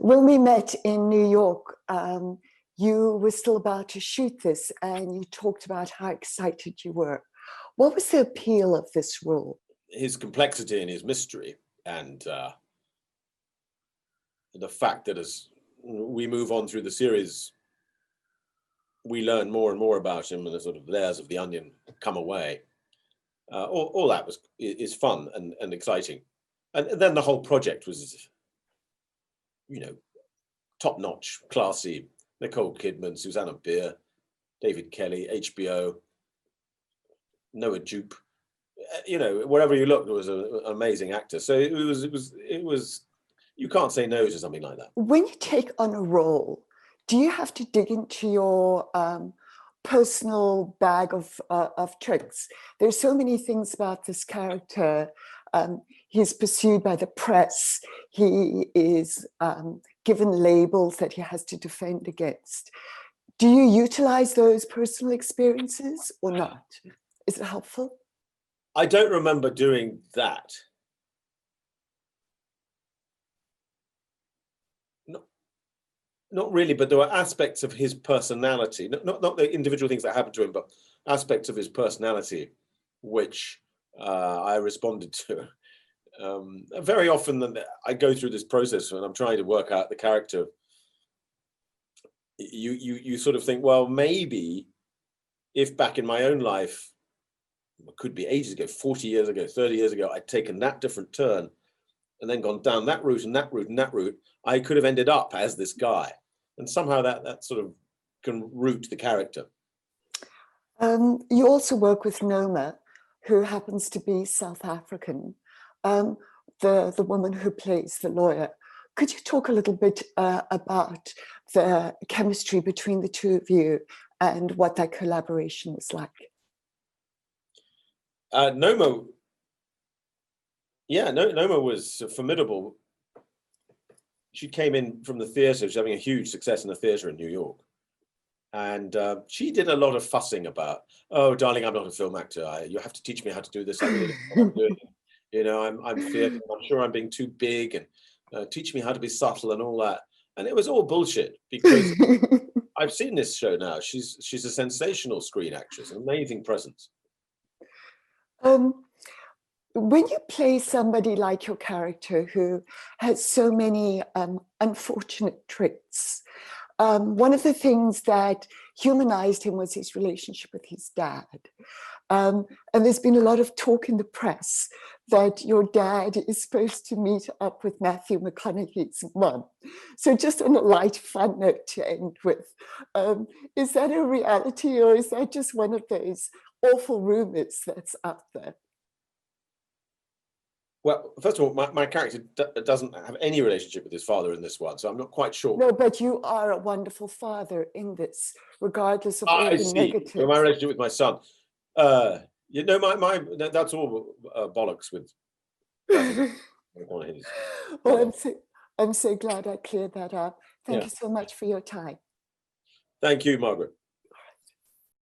When we met in New York, you were still about to shoot this and you talked about how excited you were. What was the appeal of this role? His complexity and his mystery, and the fact that as we move on through the series, we learn more and more about him, and the sort of layers of the onion come away. All that is fun and exciting, and then the whole project was, top-notch, classy. Nicole Kidman, Susanna Bier, David Kelly, HBO, Noah Jupe. Wherever you looked, there was an amazing actor. So it was. You can't say no to something like that. When you take on a role, do you have to dig into your personal bag of tricks? There's so many things about this character. He's pursued by the press. He is given labels that he has to defend against. Do you utilize those personal experiences or not? Is it helpful? I don't remember doing that. Not really, but there were aspects of his personality, not the individual things that happened to him, but aspects of his personality, which I responded to. Very often I go through this process when I'm trying to work out the character. You sort of think, well, maybe if back in my own life, it could be ages ago, 40 years ago, 30 years ago, I'd taken that different turn and then gone down that route and that route and that route, I could have ended up as this guy. And somehow that sort of can root the character. You also work with Noma, who happens to be South African, the woman who plays the lawyer. Could you talk a little bit about the chemistry between the two of you and what that collaboration was like? Noma was formidable. She came in from the theatre. She was having a huge success in the theatre in New York. And she did a lot of fussing about, oh, darling, I'm not a film actor. You have to teach me how to do this. I really don't know what I'm doing. I'm fearful. I'm sure I'm being too big, and teach me how to be subtle and all that. And it was all bullshit, because I've seen this show now. She's a sensational screen actress, an amazing presence. When you play somebody like your character who has so many unfortunate traits, one of the things that humanized him was his relationship with his dad. And there's been a lot of talk in the press that your dad is supposed to meet up with Matthew McConaughey's mum. So just on a light, fun note to end with, is that a reality, or is that just one of those awful rumors that's out there? Well, first of all, my character doesn't have any relationship with his father in this one, so I'm not quite sure. No, but you are a wonderful father in this, regardless of all the negatives. So my relationship with my son, that's all bollocks with. Well, I'm so glad I cleared that up. Thank you so much for your time. Thank you, Margaret.